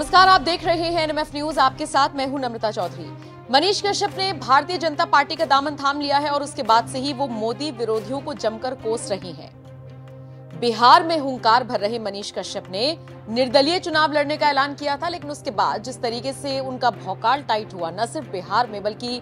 नमस्कार, आप देख रहे हैं एनएमएफ न्यूज। आपके साथ मैं हूं नम्रता चौधरी। मनीष कश्यप ने भारतीय जनता पार्टी का दामन थाम लिया है और उसके बाद से ही वो मोदी विरोधियों को जमकर कोस रही हैं। बिहार में हुंकार भर रहे मनीष कश्यप ने निर्दलीय चुनाव लड़ने का ऐलान किया था, लेकिन उसके बाद जिस तरीके से उनका भौकाल टाइट हुआ, न सिर्फ बिहार में बल्कि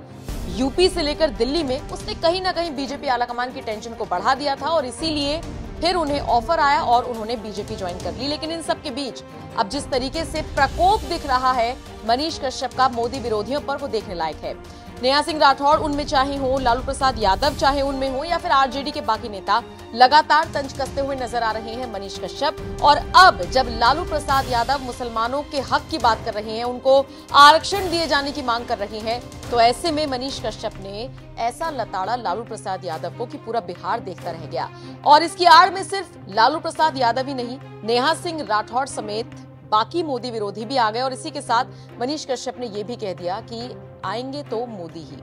यूपी से लेकर दिल्ली में, उसने कहीं ना कहीं बीजेपी आलाकमान की टेंशन को बढ़ा दिया था और इसीलिए फिर उन्हें ऑफर आया और उन्होंने बीजेपी ज्वाइन कर ली। लेकिन इन सब के बीच अब जिस तरीके से प्रकोप दिख रहा है मनीष कश्यप का मोदी विरोधियों पर, वो देखने लायक है। नेहा सिंह राठौड़ उनमें चाहे हो, लालू प्रसाद यादव चाहे उनमें हो, या फिर आरजेडी के बाकी नेता, लगातार तंज कसते हुए नजर आ रहे हैं मनीष कश्यप। और अब जब लालू प्रसाद यादव मुसलमानों के हक की बात कर रहे हैं, उनको आरक्षण दिए जाने की मांग कर रहे हैं, तो ऐसे में मनीष कश्यप ने ऐसा लताड़ा लालू प्रसाद यादव को कि पूरा बिहार देखता रह गया। और इसकी आड़ में सिर्फ लालू प्रसाद यादव ही नहीं, नेहा सिंह राठौड़ समेत बाकी मोदी विरोधी भी आ गए। और इसी के साथ मनीष कश्यप ने यह भी कह दिया कि आएंगे तो मोदी ही।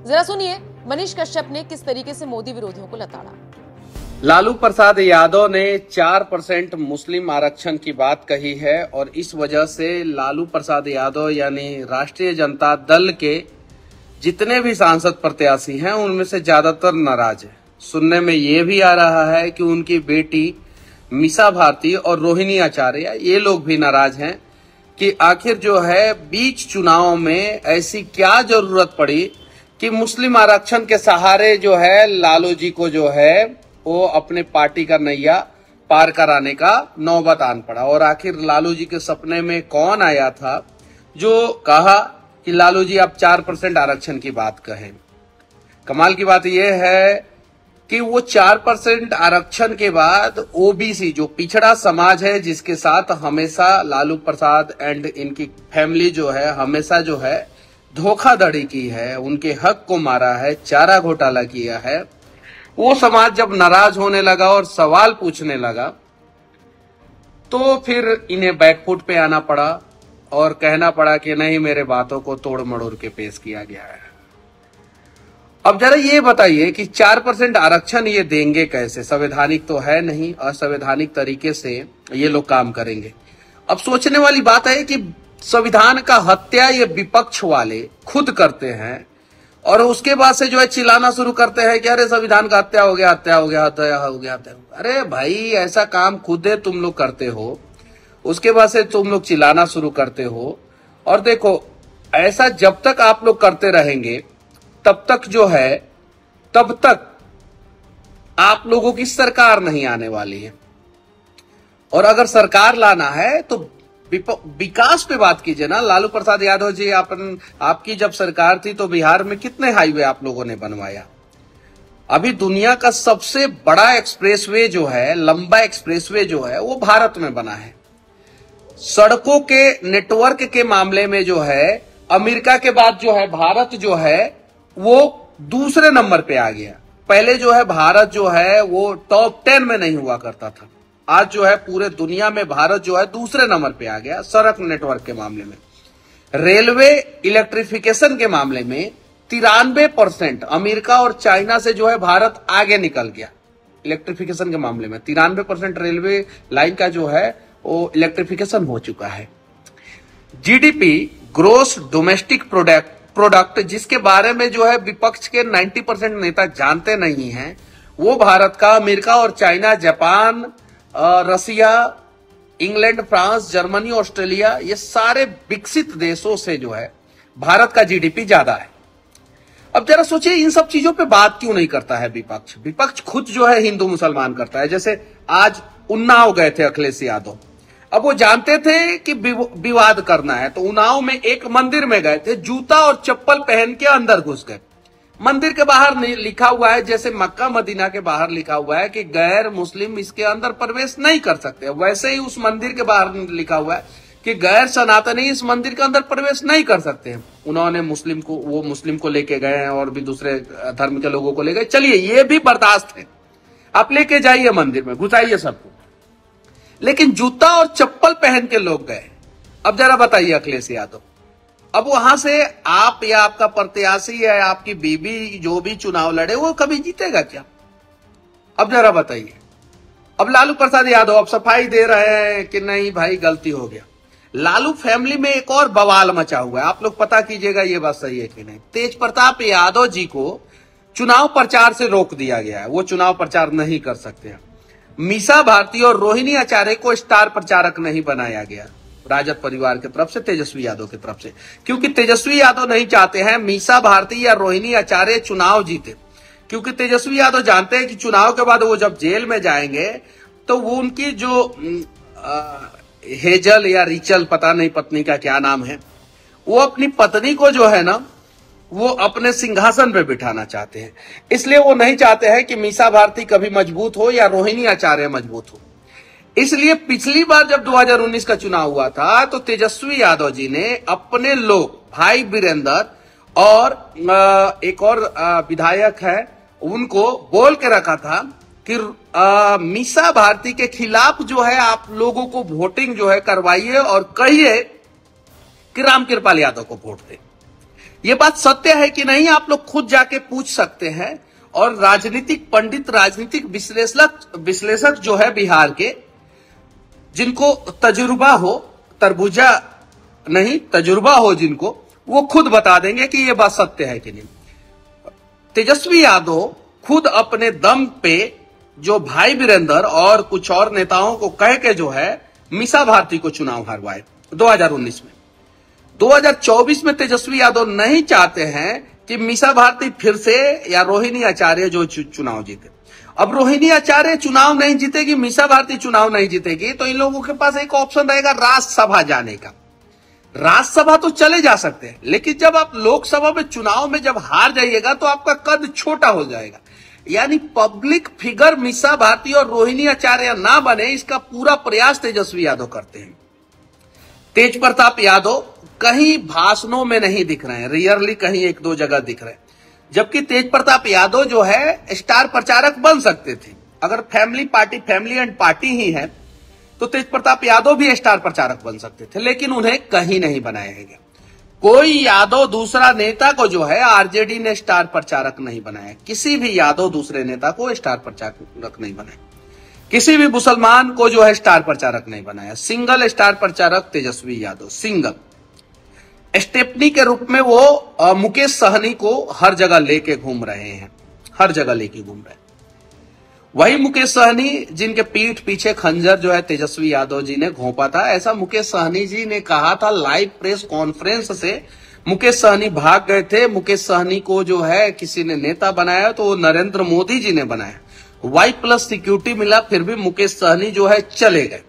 जरा सुनिए मनीष कश्यप ने किस तरीके से मोदी विरोधियों को लताड़ा। लालू प्रसाद यादव ने 4% मुस्लिम आरक्षण की बात कही है और इस वजह से लालू प्रसाद यादव यानी राष्ट्रीय जनता दल के जितने भी सांसद प्रत्याशी हैं उनमें से ज्यादातर नाराज है। सुनने में ये भी आ रहा है कि उनकी बेटी मीसा भारती और रोहिणी आचार्य ये लोग भी नाराज हैं कि आखिर जो है बीच चुनाव में ऐसी क्या जरूरत पड़ी कि मुस्लिम आरक्षण के सहारे जो है लालू जी को जो है वो अपने पार्टी का नैया पार कराने का नौबत आन पड़ा। और आखिर लालू जी के सपने में कौन आया था जो कहा कि लालू जी आप 4% आरक्षण की बात कहें। कमाल की बात यह है कि वो 4% आरक्षण के बाद ओबीसी जो पिछड़ा समाज है, जिसके साथ हमेशा लालू प्रसाद एंड इनकी फैमिली जो है हमेशा जो है धोखाधड़ी की है, उनके हक को मारा है, चारा घोटाला किया है, वो समाज जब नाराज होने लगा और सवाल पूछने लगा तो फिर इन्हें बैकफुट पे आना पड़ा और कहना पड़ा कि नहीं, मेरे बातों को तोड़ मड़ोड़ के पेश किया गया है। अब जरा ये बताइए कि 4% आरक्षण ये देंगे कैसे? संवैधानिक तो है नहीं, असंवैधानिक तरीके से ये लोग काम करेंगे। अब सोचने वाली बात है कि संविधान का हत्या ये विपक्ष वाले खुद करते हैं और उसके बाद से जो है चिल्लाना शुरू करते हैं कि अरे संविधान का हत्या हो गया, हत्या हो गया, हत्या हो गया, हत्या हो गया। अरे भाई, ऐसा काम खुद है तुम लोग करते हो, उसके बाद से तुम लोग चिल्लाना शुरू करते हो। और देखो, ऐसा जब तक आप लोग करते रहेंगे तब तक जो है, तब तक आप लोगों की सरकार नहीं आने वाली है। और अगर सरकार लाना है तो विकास पे बात कीजिए ना। लालू प्रसाद यादव जी, आपकी जब सरकार थी तो बिहार में कितने हाईवे आप लोगों ने बनवाया? अभी दुनिया का सबसे बड़ा एक्सप्रेसवे जो है, लंबा एक्सप्रेसवे जो है, वो भारत में बना है। सड़कों के नेटवर्क के मामले में जो है अमेरिका के बाद जो है भारत जो है वो दूसरे नंबर पे आ गया। पहले जो है भारत जो है वो टॉप 10 में नहीं हुआ करता था। आज जो है पूरे दुनिया में भारत जो है दूसरे नंबर पे आ गया सड़क नेटवर्क के मामले में। रेलवे इलेक्ट्रिफिकेशन के मामले में 93% अमेरिका और चाइना से जो है भारत आगे निकल गया। इलेक्ट्रिफिकेशन के मामले में 93% रेलवे लाइन का जो है वो इलेक्ट्रिफिकेशन हो चुका है। जीडीपी, ग्रोस डोमेस्टिक प्रोडक्ट, जिसके बारे में जो है विपक्ष के 90% नेता जानते नहीं हैं, वो भारत का अमेरिका और चाइना, जापान, रसिया, इंग्लैंड, फ्रांस, जर्मनी, ऑस्ट्रेलिया, ये सारे विकसित देशों से जो है भारत का जीडीपी ज्यादा है। अब जरा सोचिए, इन सब चीजों पे बात क्यों नहीं करता है विपक्ष? विपक्ष खुद जो है हिंदू मुसलमान करता है। जैसे आज उन्नाव गए थे अखिलेश यादव। अब वो जानते थे कि विवाद करना है, तो उन्नाव में एक मंदिर में गए थे, जूता और चप्पल पहन के अंदर घुस गए। मंदिर के बाहर लिखा हुआ है, जैसे मक्का मदीना के बाहर लिखा हुआ है कि गैर मुस्लिम इसके अंदर प्रवेश नहीं कर सकते, वैसे ही उस मंदिर के बाहर लिखा हुआ है कि गैर सनातनी इस मंदिर के अंदर प्रवेश नहीं कर सकते। उन्होंने मुस्लिम को लेके गए हैं और भी दूसरे धर्म के लोगों को ले गए। चलिए, ये भी बर्दाश्त है, आप लेके जाइए मंदिर में, घुसाइए सबको। लेकिन जूता और चप्पल पहन के लोग गए। अब जरा बताइए अखिलेश यादव, अब वहां से आप या आपका प्रत्याशी या आपकी बीबी जो भी चुनाव लड़े वो कभी जीतेगा क्या? अब जरा बताइए। अब लालू प्रसाद यादव अब सफाई दे रहे हैं कि नहीं भाई गलती हो गया, लालू फैमिली में एक और बवाल मचा हुआ है, आप लोग पता कीजिएगा ये बात सही है कि नहीं। तेज प्रताप यादव जी को चुनाव प्रचार से रोक दिया गया है, वो चुनाव प्रचार नहीं कर सकते हैं। मीसा भारती और रोहिणी आचार्य को स्टार प्रचारक नहीं बनाया गया राजद परिवार की तरफ से, तेजस्वी यादव की तरफ से, क्योंकि तेजस्वी यादव नहीं चाहते हैं मीसा भारती या रोहिणी आचार्य चुनाव जीते, क्योंकि तेजस्वी यादव जानते हैं कि चुनाव के बाद वो जब जेल में जाएंगे तो वो उनकी जो हेजल या रिचल, पता नहीं पत्नी का क्या नाम है, वो अपनी पत्नी को जो है ना वो अपने सिंहासन पे बिठाना चाहते हैं। इसलिए वो नहीं चाहते हैं कि मीसा भारती कभी मजबूत हो या रोहिणी आचार्य मजबूत हो। इसलिए पिछली बार जब 2019 का चुनाव हुआ था तो तेजस्वी यादव जी ने अपने लोग भाई वीरेंद्र और एक और विधायक है उनको बोल के रखा था कि मीसा भारती के खिलाफ जो है आप लोगों को वोटिंग जो है करवाइए और कहिए कि रामकृपाल यादव को वोट दें। ये बात सत्य है कि नहीं आप लोग खुद जाके पूछ सकते हैं। और राजनीतिक पंडित, राजनीतिक विश्लेषक जो है बिहार के, जिनको तजुर्बा हो, तरबूजा नहीं तजुर्बा हो जिनको, वो खुद बता देंगे कि ये बात सत्य है कि नहीं। तेजस्वी यादव खुद अपने दम पे जो भाई वीरेंद्र और कुछ और नेताओं को कह के जो है मीसा भारती को चुनाव हरवाए 2019 में। 2024 में तेजस्वी यादव नहीं चाहते हैं कि मीसा भारती फिर से या रोहिणी आचार्य जो चुनाव जीते। अब रोहिणी आचार्य चुनाव नहीं जीतेगी, मीसा भारती चुनाव नहीं जीतेगी, तो इन लोगों के पास एक ऑप्शन रहेगा राज्यसभा जाने का। राज्यसभा तो चले जा सकते हैं, लेकिन जब आप लोकसभा में चुनाव में जब हार जाइएगा तो आपका कद छोटा हो जाएगा। यानी पब्लिक फिगर मीसा भारती और रोहिणी आचार्य ना बने, इसका पूरा प्रयास तेजस्वी यादव करते हैं। तेज प्रताप यादव कहीं भाषणों में नहीं दिख रहे हैं, रियरली कहीं एक दो जगह दिख रहे हैं, जबकि तेज प्रताप यादव जो है स्टार प्रचारक बन सकते थे। अगर फैमिली एंड पार्टी ही है तो तेज प्रताप यादव भी स्टार प्रचारक बन सकते थे, लेकिन उन्हें कहीं नहीं बनाया गया। कोई यादव दूसरा नेता को जो है आरजेडी ने स्टार प्रचारक नहीं बनाया, किसी भी यादव दूसरे नेता को स्टार प्रचारक नहीं बनाया, किसी भी मुसलमान को जो है स्टार प्रचारक नहीं बनाया। सिंगल स्टार प्रचारक तेजस्वी यादव, सिंगल स्टेपनी के रूप में वो मुकेश सहनी को हर जगह लेके घूम रहे हैं, हर जगह लेके घूम रहे हैं। वही मुकेश सहनी जिनके पीठ पीछे खंजर जो है तेजस्वी यादव जी ने घोंपा था। ऐसा मुकेश सहनी जी ने कहा था लाइव प्रेस कॉन्फ्रेंस से। मुकेश सहनी भाग गए थे। मुकेश सहनी को जो है किसी ने नेता बनाया तो वो नरेंद्र मोदी जी ने बनाया। Y+ सिक्योरिटी मिला, फिर भी मुकेश सहनी जो है चले गए।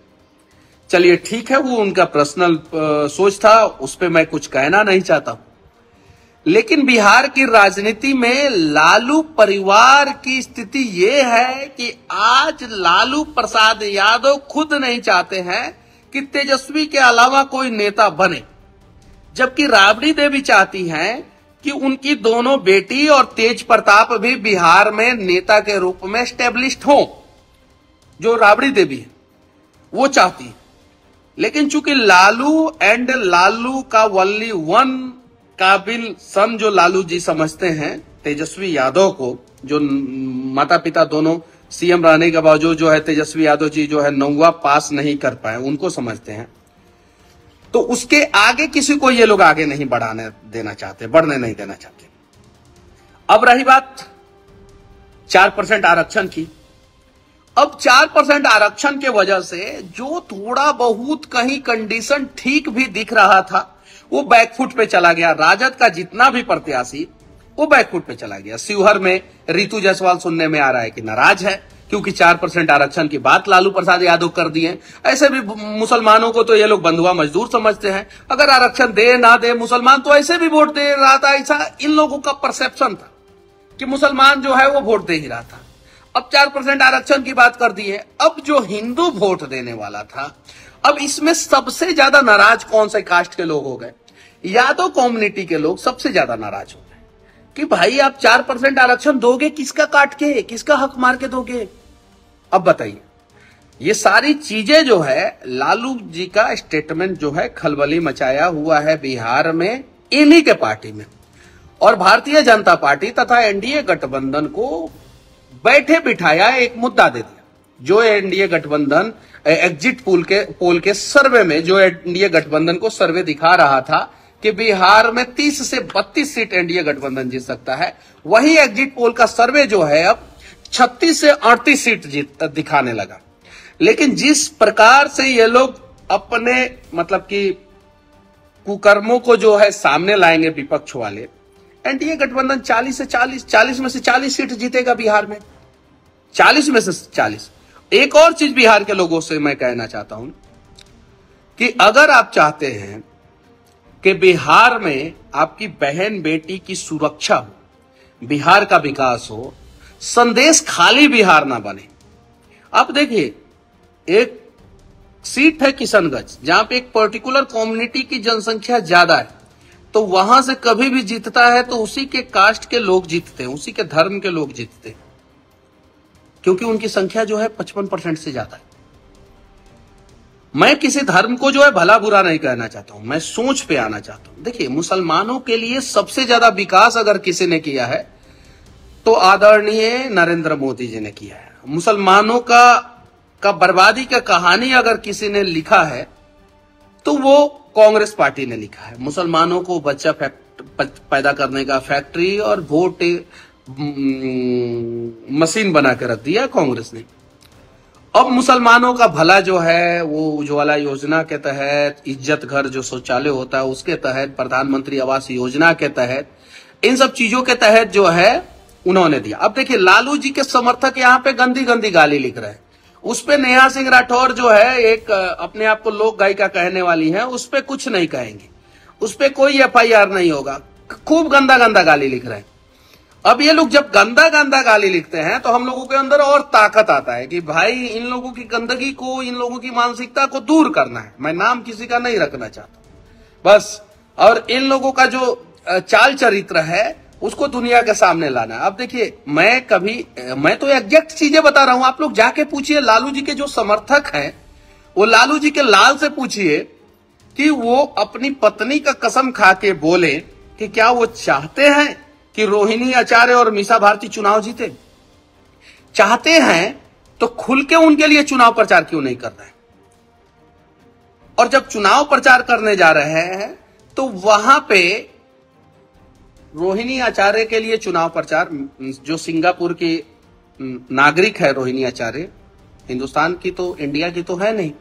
चलिए ठीक है, वो उनका पर्सनल सोच था, उस पर मैं कुछ कहना नहीं चाहता। लेकिन बिहार की राजनीति में लालू परिवार की स्थिति ये है कि आज लालू प्रसाद यादव खुद नहीं चाहते हैं कि तेजस्वी के अलावा कोई नेता बने, जबकि राबड़ी देवी चाहती हैं कि उनकी दोनों बेटी और तेज प्रताप भी बिहार में नेता के रूप में एस्टेब्लिश्ड हो। जो राबड़ी देवी है वो चाहती है, लेकिन चूंकि लालू एंड लालू का वल्ली वन काबिल सन जो लालू जी समझते हैं तेजस्वी यादव को, जो माता पिता दोनों सीएम रहने के बावजूद जो है तेजस्वी यादव जी जो है 9वां पास नहीं कर पाए, उनको समझते हैं, तो उसके आगे किसी को ये लोग आगे नहीं बढ़ने नहीं देना चाहते। अब रही बात 4% आरक्षण की। अब 4% आरक्षण के वजह से जो थोड़ा बहुत कहीं कंडीशन ठीक भी दिख रहा था वो बैकफुट पे चला गया। राजद का जितना भी प्रत्याशी वो बैकफुट पे चला गया। शिवहर में रितु जायसवाल सुनने में आ रहा है कि नाराज है क्योंकि 4% आरक्षण की बात लालू प्रसाद यादव कर दिए। ऐसे भी मुसलमानों को तो ये लोग बंधुआ मजदूर समझते हैं, अगर आरक्षण दे ना दे मुसलमान तो ऐसे भी वोट दे रहा था। ऐसा इन लोगों का परसेप्शन था कि मुसलमान जो है वो वोट दे ही रहा था। अब 4% आरक्षण की बात कर दी है। अब जो हिंदू वोट देने वाला था, अब इसमें सबसे ज्यादा नाराज कौन से कास्ट के लोग हो गए? यादव कम्युनिटी के लोग सबसे ज्यादा नाराज हो गए कि भाई आप 4% आरक्षण दोगे, किसका काट के, किसका हक मार के दोगे? अब बताइए, ये सारी चीजें जो है लालू जी का स्टेटमेंट जो है खलबली मचाया हुआ है बिहार में इन्हीं के पार्टी में, और भारतीय जनता पार्टी तथा एनडीए गठबंधन को बैठे बिठाया एक मुद्दा दे दिया। जो एनडीए गठबंधन एग्जिट पोल के सर्वे में जो एनडीए गठबंधन को सर्वे दिखा रहा था कि बिहार में 30 से 32 सीट एनडीए गठबंधन जीत सकता है, वही एग्जिट पोल का सर्वे जो है अब 36 से 38 सीट दिखाने लगा। लेकिन जिस प्रकार से ये लोग अपने मतलब कि कुकर्मों को जो है सामने लाएंगे विपक्ष वाले, एनडीए गठबंधन 40 में से 40 सीट जीतेगा बिहार में, 40 में से 40। एक और चीज बिहार के लोगों से मैं कहना चाहता हूं कि अगर आप चाहते हैं कि बिहार में आपकी बहन बेटी की सुरक्षा हो, बिहार का विकास हो, संदेश खाली बिहार ना बने। आप देखिए, एक सीट है किशनगंज, जहां पे एक पर्टिकुलर कम्युनिटी की जनसंख्या ज्यादा है, तो वहां से कभी भी जीतता है तो उसी के कास्ट के लोग जीतते हैं, उसी के धर्म के लोग जीतते हैं, क्योंकि उनकी संख्या जो है 55% से ज्यादा है। मैं किसी धर्म को जो है भला बुरा नहीं कहना चाहता हूं, मैं सोच पे आना चाहता हूं। देखिए, मुसलमानों के लिए सबसे ज्यादा विकास अगर किसी ने किया है तो आदरणीय नरेंद्र मोदी जी ने किया है। मुसलमानों का बर्बादी का कहानी अगर किसी ने लिखा है तो वो कांग्रेस पार्टी ने लिखा है। मुसलमानों को बच्चा पैदा करने का फैक्ट्री और वोट मशीन बना के रख दिया कांग्रेस ने। अब मुसलमानों का भला जो है वो उज्ज्वला योजना के तहत, इज्जत घर जो शौचालय होता है उसके तहत, प्रधानमंत्री आवास योजना के तहत, इन सब चीजों के तहत जो है उन्होंने दिया। अब देखिए, लालू जी के समर्थक यहाँ पे गंदी गंदी गाली लिख रहे हैं। उस पे नेहा सिंह राठौर जो है एक अपने आप को लोक गायिका कहने वाली है, उस पे कुछ नहीं कहेंगे, उस पे कोई एफआईआर नहीं होगा। खूब गंदा गंदा गाली लिख रहे हैं। अब ये लोग जब गंदा गंदा गाली लिखते हैं तो हम लोगों के अंदर और ताकत आता है कि भाई इन लोगों की गंदगी को, इन लोगों की मानसिकता को दूर करना है। मैं नाम किसी का नहीं रखना चाहता बस, और इन लोगों का जो चाल चरित्र है उसको दुनिया के सामने लाना। अब देखिए, मैं तो एग्जैक्ट चीजें बता रहा हूं। आप लोग जाके पूछिए लालू जी के जो समर्थक हैं, वो लालू जी के लाल से पूछिए कि वो अपनी पत्नी का कसम खा के बोले कि क्या वो चाहते हैं कि रोहिणी आचार्य और मीसा भारती चुनाव जीते। चाहते हैं तो खुल के उनके लिए चुनाव प्रचार क्यों नहीं कर रहे हैं? और जब चुनाव प्रचार करने जा रहे हैं तो वहां पे रोहिणी आचार्य के लिए चुनाव प्रचार, जो सिंगापुर की नागरिक है रोहिणी आचार्य, हिंदुस्तान की तो, इंडिया की तो है नहीं,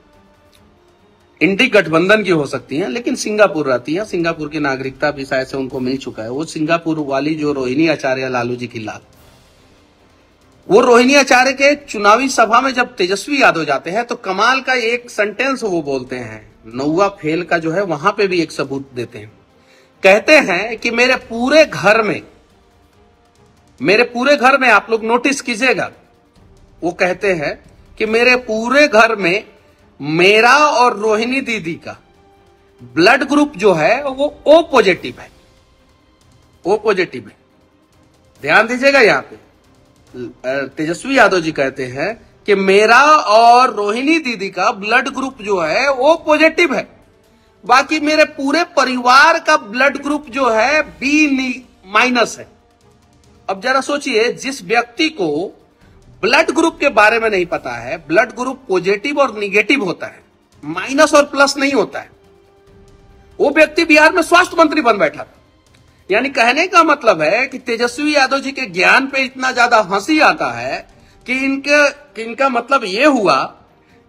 इंडी गठबंधन की हो सकती है, लेकिन सिंगापुर रहती है, सिंगापुर की नागरिकता भी शायद से उनको मिल चुका है। वो सिंगापुर वाली जो रोहिणी आचार्य, लालू जी की लाल, वो रोहिणी आचार्य के चुनावी सभा में जब तेजस्वी यादव जाते हैं तो कमाल का एक सेंटेंस वो बोलते हैं, नौवा फेल का जो है वहां पे भी एक सबूत देते हैं। कहते हैं कि मेरे पूरे घर में आप लोग नोटिस कीजिएगा, वो कहते हैं कि मेरे पूरे घर में मेरा और रोहिणी दीदी का ब्लड ग्रुप जो है वो ओ पॉजिटिव है, ओ पॉजिटिव है। ध्यान दीजिएगा, यहां पे तेजस्वी यादव जी कहते हैं कि मेरा और रोहिणी दीदी का ब्लड ग्रुप जो है ओ पॉजिटिव है, बाकी मेरे पूरे परिवार का ब्लड ग्रुप जो है B- है। अब जरा सोचिए, जिस व्यक्ति को ब्लड ग्रुप के बारे में नहीं पता है, ब्लड ग्रुप पॉजिटिव और निगेटिव होता है, माइनस और प्लस नहीं होता है, वो व्यक्ति बिहार में स्वास्थ्य मंत्री बन बैठा था। यानी कहने का मतलब है कि तेजस्वी यादव जी के ज्ञान पे इतना ज्यादा हंसी आता है कि इनका मतलब ये हुआ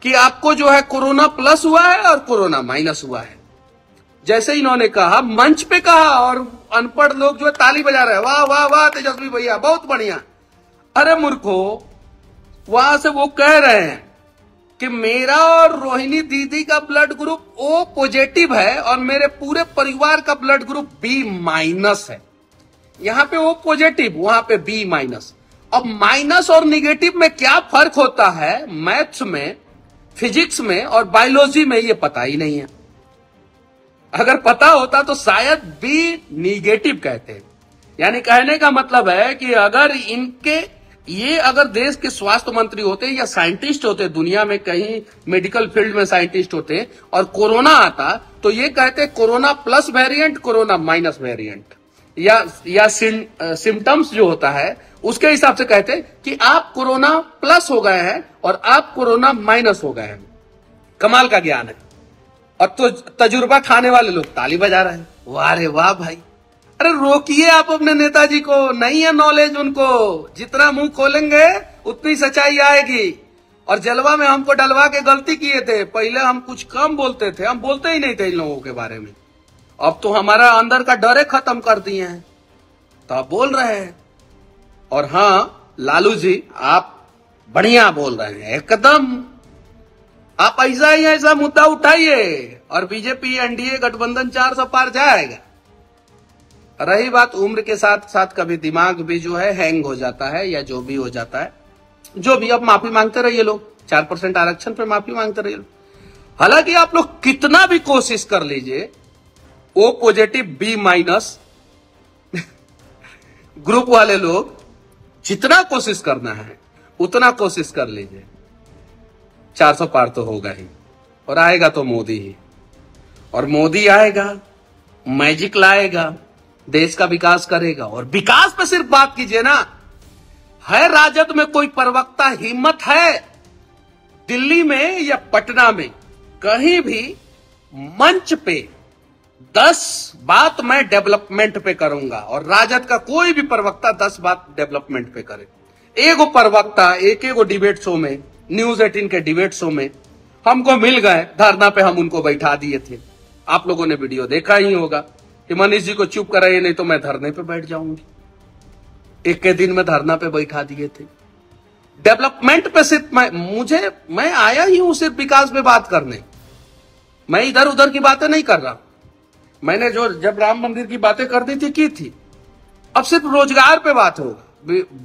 कि आपको जो है कोरोना प्लस हुआ है और कोरोना माइनस हुआ है। जैसे इन्होंने कहा, मंच पे कहा, और अनपढ़ लोग जो है ताली बजा रहे हैं, वाह वाह वाह तेजस्वी भैया बहुत बढ़िया। अरे मूर्खो, वहां से वो कह रहे हैं कि मेरा और रोहिणी दीदी का ब्लड ग्रुप O पॉजिटिव है और मेरे पूरे परिवार का ब्लड ग्रुप B- है। यहां पे O पॉजिटिव, वहां पे B-। अब माइनस और निगेटिव में क्या फर्क होता है, मैथ्स में, फिजिक्स में और बायोलॉजी में ये पता ही नहीं है। अगर पता होता तो शायद B- कहते हैं। यानी कहने का मतलब है कि अगर अगर देश के स्वास्थ्य मंत्री होते या साइंटिस्ट होते, दुनिया में कहीं मेडिकल फील्ड में साइंटिस्ट होते और कोरोना आता तो ये कहते corona plus variant, corona minus variant. या सिम्टम्स जो होता है उसके हिसाब से कहते हैं कि आप कोरोना प्लस हो गए हैं और आप कोरोना माइनस हो गए हैं। कमाल का ज्ञान है। और तो तजुर्बा खाने वाले लोग ताली बजा रहे हैं, वाह रे वाह भाई। अरे रोकिए आप अपने नेताजी को, नहीं है नॉलेज उनको, जितना मुंह खोलेंगे उतनी सच्चाई आएगी। और जलवा में हमको डलवा के गलती किए थे, पहले हम कुछ कम बोलते थे, हम बोलते ही नहीं थे इन लोगों के बारे में। अब तो हमारा अंदर का डरे खत्म कर दिए हैं तो आप बोल रहे हैं। और हाँ लालू जी, आप बढ़िया बोल रहे हैं एकदम। आप ऐसा ही ऐसा मुद्दा उठाइए और बीजेपी एनडीए गठबंधन 400 पार जाएगा। रही बात उम्र के साथ साथ कभी दिमाग भी जो है हैंग हो जाता है या जो भी हो जाता है, जो भी। अब माफी मांगते रहिए लोग, 4% आरक्षण पे माफी मांगते रहिए। हालांकि आप लोग कितना भी कोशिश कर लीजिए, O positive B minus group वाले लोग जितना कोशिश करना है उतना कोशिश कर लीजिए, 400 पार तो होगा ही। और आएगा तो मोदी ही। और मोदी आएगा, मैजिक लाएगा, देश का विकास करेगा। और विकास पे सिर्फ बात कीजिए ना। है राजद में कोई प्रवक्ता, हिम्मत है दिल्ली में या पटना में कहीं भी मंच पे 10 बात मैं डेवलपमेंट पे करूंगा, और राजद का कोई भी प्रवक्ता 10 बात डेवलपमेंट पे करे। एगो प्रवक्ता एक डिबेट शो में, न्यूज 18 के डिबेट शो में हमको मिल गए, धरना पे हम उनको बैठा दिए थे। आप लोगों ने वीडियो देखा ही होगा कि मनीष जी को चुप कराइए नहीं तो मैं धरने पे बैठ जाऊंगी। एक के दिन में धरना पे बैठा दिए थे। डेवलपमेंट पे सिर्फ मैं आया ही हूं सिर्फ विकास पे बात करने। मैं इधर उधर की बातें नहीं कर रहा। मैंने जो जब राम मंदिर की बातें कर दी थी की थी। अब सिर्फ रोजगार पे बात होगा,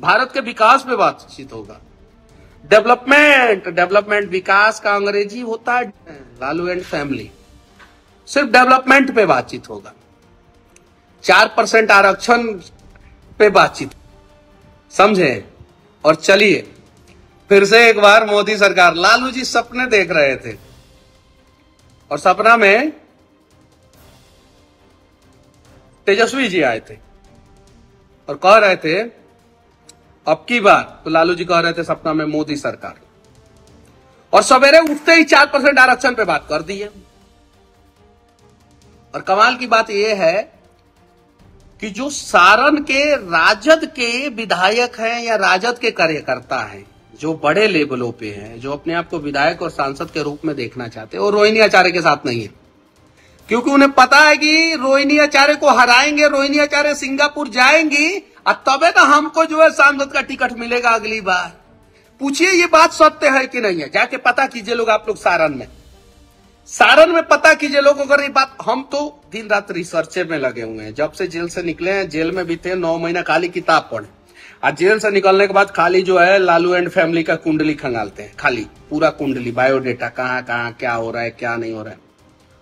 भारत के विकास पे बातचीत होगा। डेवलपमेंट विकास का अंग्रेजी होता है लालू एंड फैमिली। सिर्फ डेवलपमेंट पे बातचीत होगा। 4% आरक्षण पे बातचीत, समझे। और चलिए फिर से एक बार मोदी सरकार, लालू जी सपने देख रहे थे और सपना में तेजस्वी जी आए थे और कह रहे थे अब की बार, तो लालू जी कह रहे थे सपना में मोदी सरकार। और सवेरे उठते ही 4% आरक्षण पे बात कर दी है। और कमाल की बात यह है कि जो सारण के राजद के विधायक हैं या राजद के कार्यकर्ता हैं, जो बड़े लेवलों पे हैं, जो अपने आप को विधायक और सांसद के रूप में देखना चाहते हैं, वो रोहिणी आचार्य के साथ नहीं है। क्योंकि उन्हें पता है कि रोहिणी आचार्य को हराएंगे, रोहिणी आचार्य सिंगापुर जाएंगी और तबे ना हमको जो है सांसद का टिकट मिलेगा अगली बार। पूछिए ये बात सत्य है कि नहीं है, जाके पता कीजिए लोग, आप लोग सारण में पता कीजिए लोग अगर ये बात। हम तो दिन रात रिसर्च में लगे हुए हैं, जब से जेल से निकले हैं। जेल में भी थे 9 महीना, खाली किताब पढ़े। आज जेल से निकलने के बाद खाली जो है लालू एंड फैमिली का कुंडली खंगालते हैं, खाली पूरा कुंडली, बायोडेटा, कहाँ कहाँ क्या हो रहा है क्या नहीं हो रहा है।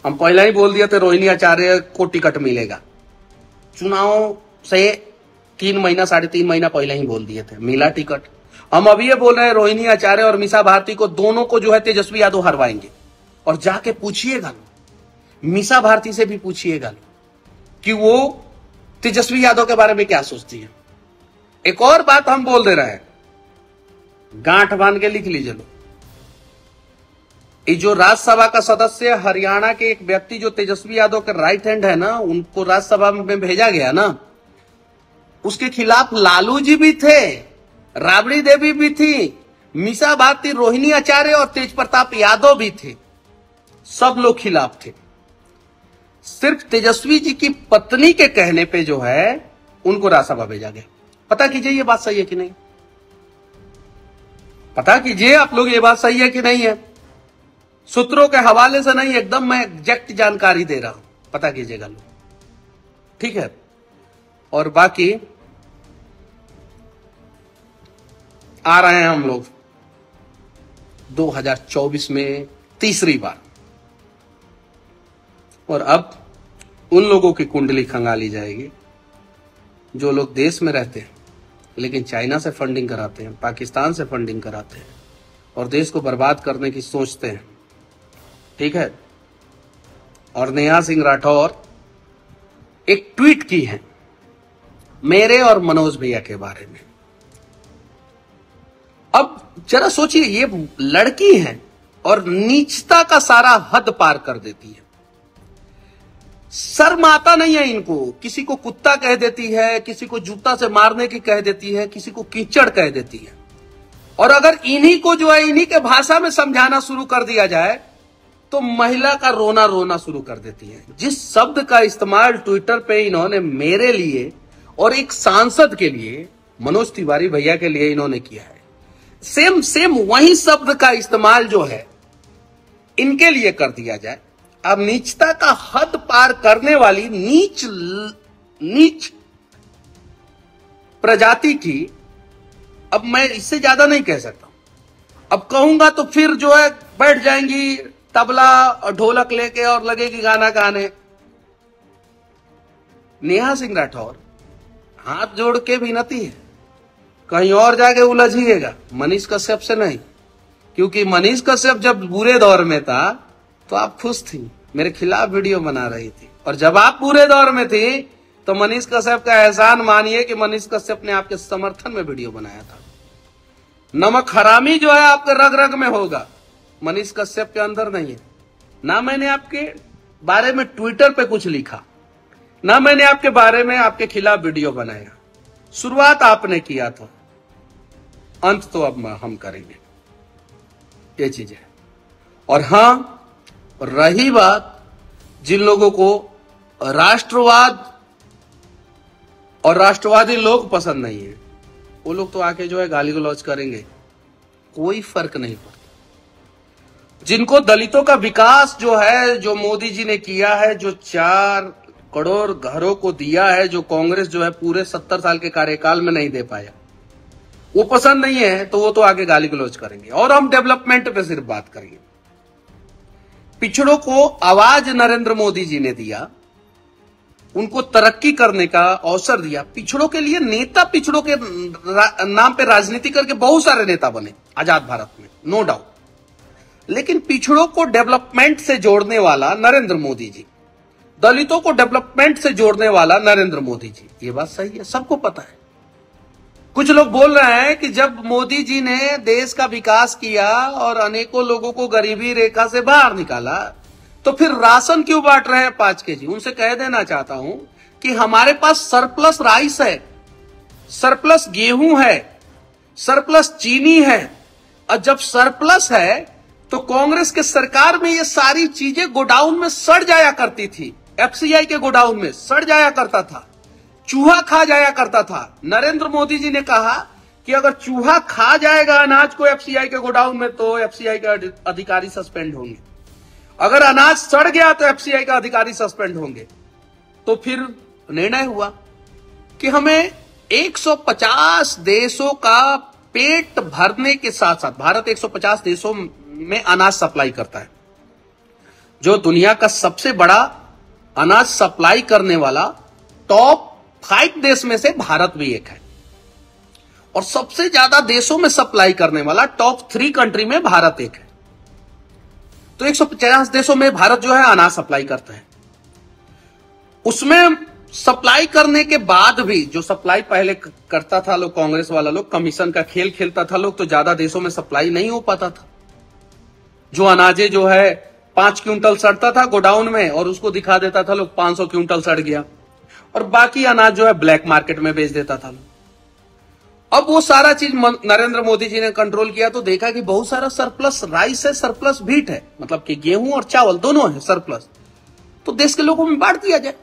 हम पहले ही बोल दिए थे रोहिणी आचार्य को टिकट मिलेगा, चुनाव से 3 महीना 3.5 महीना पहले ही बोल दिए थे, मिला टिकट। हम अभी ये बोल रहे हैं रोहिणी आचार्य और मीसा भारती को, दोनों को जो है तेजस्वी यादव हरवाएंगे। और जाके पूछिएगा, मीसा भारती से भी पूछिएगा कि वो तेजस्वी यादव के बारे में क्या सोचती है। एक और बात हम बोल दे रहे हैं, गांठ बांध के लिख लीजिए लो। ये जो राज्यसभा का सदस्य हरियाणा के एक व्यक्ति जो तेजस्वी यादव के राइट हैंड है ना, उनको राज्यसभा में भेजा गया ना, उसके खिलाफ लालू जी भी थे, राबड़ी देवी भी थी, मीसा भारती, रोहिणी आचार्य और तेज प्रताप यादव भी थे। सब लोग खिलाफ थे। सिर्फ तेजस्वी जी की पत्नी के कहने पे जो है उनको राज्यसभा भेजा गया। पता कीजिए ये बात सही है कि नहीं, पता कीजिए आप लोग ये बात सही है कि नहीं है। सूत्रों के हवाले से नहीं, एकदम मैं एग्जैक्ट जानकारी दे रहा हूं, पता कीजिएगा लोग, ठीक है। और बाकी आ रहे हैं हम लोग 2024 में तीसरी बार, और अब उन लोगों की कुंडली खंगाली जाएगी जो लोग देश में रहते हैं लेकिन चाइना से फंडिंग कराते हैं, पाकिस्तान से फंडिंग कराते हैं और देश को बर्बाद करने की सोचते हैं, ठीक है। और नेहा सिंह राठौर एक ट्वीट की है मेरे और मनोज भैया के बारे में। अब जरा सोचिए, ये लड़की है और नीचता का सारा हद पार कर देती है। शर्म आता नहीं है इनको, किसी को कुत्ता कह देती है, किसी को जूता से मारने की कह देती है, किसी को कीचड़ कह देती है। और अगर इन्हीं को जो है इन्हीं के भाषा में समझाना शुरू कर दिया जाए तो महिला का रोना रोना शुरू कर देती है। जिस शब्द का इस्तेमाल ट्विटर पे इन्होंने मेरे लिए और एक सांसद के लिए, मनोज तिवारी भैया के लिए इन्होंने किया है, सेम सेम वही शब्द का इस्तेमाल जो है इनके लिए कर दिया जाए। अब नीचता का हद पार करने वाली नीच प्रजाति की, अब मैं इससे ज्यादा नहीं कह सकता। अब कहूंगा तो फिर जो है बैठ जाएंगी तबला और ढोलक लेके और लगेगी गाना गाने। नेहा सिंह राठौर हाथ जोड़ के विनती है, कहीं और जाके उलझिएगा, मनीष कश्यप से नहीं। क्योंकि मनीष कश्यप जब बुरे दौर में था तो आप खुश थी, मेरे खिलाफ वीडियो बना रही थी, और जब आप बुरे दौर में थी तो मनीष कश्यप का एहसान मानिए कि मनीष कश्यप ने आपके समर्थन में वीडियो बनाया था। नमक हरामी जो है आपके रग रग में होगा, मनीष कश्यप के अंदर नहीं है। ना मैंने आपके बारे में ट्विटर पे कुछ लिखा, ना मैंने आपके बारे में आपके खिलाफ वीडियो बनाया। शुरुआत आपने किया था, अंत तो अब हम करेंगे, ये चीज है। और हां, रही बात जिन लोगों को राष्ट्रवाद और राष्ट्रवादी लोग पसंद नहीं है, वो लोग तो आके जो है गाली गलौज करेंगे, कोई फर्क नहीं पड़ता। जिनको दलितों का विकास जो है, जो मोदी जी ने किया है, जो 4 करोड़ घरों को दिया है, जो कांग्रेस जो है पूरे 70 साल के कार्यकाल में नहीं दे पाया, वो पसंद नहीं है तो वो तो आगे गाली गलौज करेंगे। और हम डेवलपमेंट पे सिर्फ बात करेंगे। पिछड़ों को आवाज नरेंद्र मोदी जी ने दिया, उनको तरक्की करने का अवसर दिया। पिछड़ों के लिए नेता, पिछड़ों के नाम पे राजनीति करके बहुत सारे नेता बने आजाद भारत में, नो डाउट। लेकिन पिछड़ों को डेवलपमेंट से जोड़ने वाला नरेंद्र मोदी जी, दलितों को डेवलपमेंट से जोड़ने वाला नरेंद्र मोदी जी, ये बात सही है, सबको पता है। कुछ लोग बोल रहे हैं कि जब मोदी जी ने देश का विकास किया और अनेकों लोगों को गरीबी रेखा से बाहर निकाला, तो फिर राशन क्यों बांट रहे हैं 5 केजी? उनसे कह देना चाहता हूं कि हमारे पास सरप्लस राइस है, सरप्लस गेहूं है, सरप्लस चीनी है। और जब सरप्लस है तो कांग्रेस के सरकार में ये सारी चीजें गोडाउन में सड़ जाया करती थी, एफसीआई के गोडाउन में सड़ जाया करता था, चूहा खा जाया करता था। नरेंद्र मोदी जी ने कहा कि अगर चूहा खा जाएगा अनाज को एफसीआई के गोडाउन में तो एफसीआई के अधिकारी सस्पेंड होंगे, अगर अनाज सड़ गया तो एफसीआई का अधिकारी सस्पेंड होंगे। तो फिर निर्णय हुआ कि हमें 150 देशों का पेट भरने के साथ साथ, भारत 150 देशों में अनाज सप्लाई करता है, जो दुनिया का सबसे बड़ा अनाज सप्लाई करने वाला टॉप 5 देश में से भारत भी एक है, और सबसे ज्यादा देशों में सप्लाई करने वाला टॉप 3 कंट्री में भारत एक है। तो 150 देशों में भारत जो है अनाज सप्लाई करता है। उसमें सप्लाई करने के बाद भी, जो सप्लाई पहले करता था लोग, कांग्रेस वाला लोग कमीशन का खेल खेलता था लोग, तो ज्यादा देशों में सप्लाई नहीं हो पाता था। जो अनाजे जो है 5 क्विंटल सड़ता था गोडाउन में और उसको दिखा देता था लोग 500 क्विंटल सड़ गया, और बाकी अनाज जो है ब्लैक मार्केट में बेच देता था लोग। अब वो सारा चीज नरेंद्र मोदी जी ने कंट्रोल किया तो देखा कि बहुत सारा सरप्लस राइस है, सरप्लस व्हीट है, मतलब कि गेहूं और चावल दोनों है सरप्लस, तो देश के लोगों में बांट दिया जाए।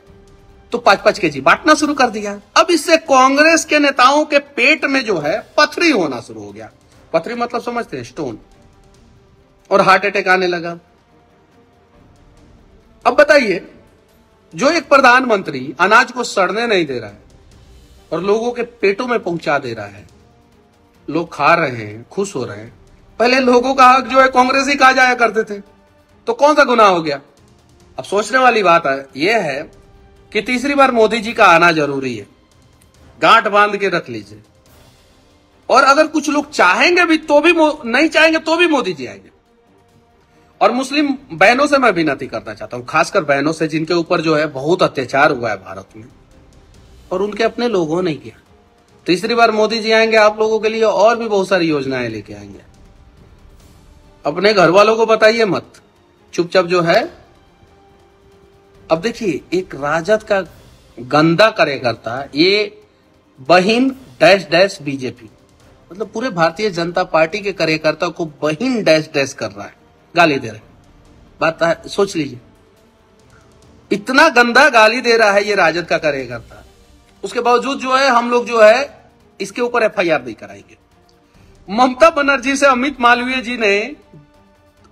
तो 5-5 केजी बांटना शुरू कर दिया। अब इससे कांग्रेस के नेताओं के पेट में जो है पथरी होना शुरू हो गया। पथरी मतलब समझते हैं, स्टोन, और हार्ट अटैक आने लगा। अब बताइए, जो एक प्रधानमंत्री अनाज को सड़ने नहीं दे रहा है और लोगों के पेटों में पहुंचा दे रहा है, लोग खा रहे हैं, खुश हो रहे हैं। पहले लोगों का हक जो है कांग्रेस ही खा जाया करते थे, तो कौन सा गुनाह हो गया? अब सोचने वाली बात यह है कि तीसरी बार मोदी जी का आना जरूरी है, गांठ बांध के रख लीजिए। और अगर कुछ लोग चाहेंगे भी तो भी, नहीं चाहेंगे तो भी मोदी जी आएंगे। और मुस्लिम बहनों से मैं विनती करना चाहता हूं, खासकर बहनों से जिनके ऊपर जो है बहुत अत्याचार हुआ है भारत में, और उनके अपने लोगों ने किया। तीसरी बार मोदी जी आएंगे, आप लोगों के लिए और भी बहुत सारी योजनाएं लेके आएंगे। अपने घर वालों को बताइए मत, चुपचाप जो है। अब देखिए, एक राजद का गंदा कार्यकर्ता, ये बहिन डैश डैश बीजेपी, मतलब पूरे भारतीय जनता पार्टी के कार्यकर्ता को बहिन डैश डैश कर रहा है, गाली दे रहा है। बात सोच लीजिए, इतना गंदा गाली दे रहा है ये राजद का कार्यकर्ता। उसके बावजूद जो है हम लोग जो है इसके ऊपर एफआईआर नहीं कराएंगे। ममता बनर्जी से अमित मालवीय जी ने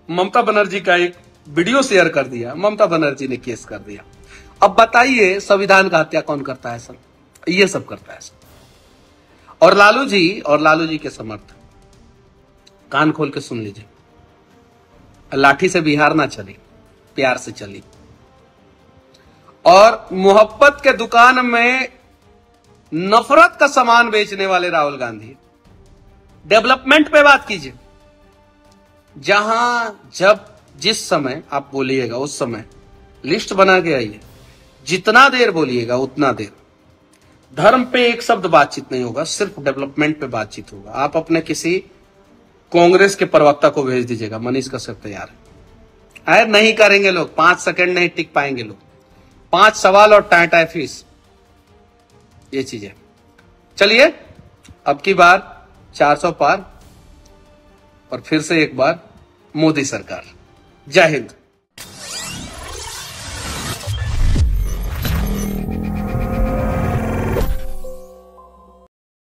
ममता बनर्जी का एक वीडियो शेयर कर दिया, ममता बनर्जी ने केस कर दिया। अब बताइए, संविधान का हत्या कौन करता है? सर ये सब करता है सर। और लालू जी के समर्थक, कान खोल के सुन लीजिए, लाठी से बिहार ना चली, प्यार से चली। और मोहब्बत के दुकान में नफरत का सामान बेचने वाले राहुल गांधी, डेवलपमेंट पे बात कीजिए। जहां जब जिस समय आप बोलिएगा उस समय लिस्ट बना के आइए, जितना देर बोलिएगा उतना देर। धर्म पे एक शब्द बातचीत नहीं होगा, सिर्फ डेवलपमेंट पे बातचीत होगा। आप अपने किसी कांग्रेस के प्रवक्ता को भेज दीजिएगा, मनीष कश्यप तैयार है। नहीं करेंगे लोग, 5 सेकंड नहीं टिक पाएंगे लोग। 5 सवाल और टाटा फीस, ये चीजें। चलिए, अब की बार 400 पार, और फिर से एक बार मोदी सरकार। जय हिंद।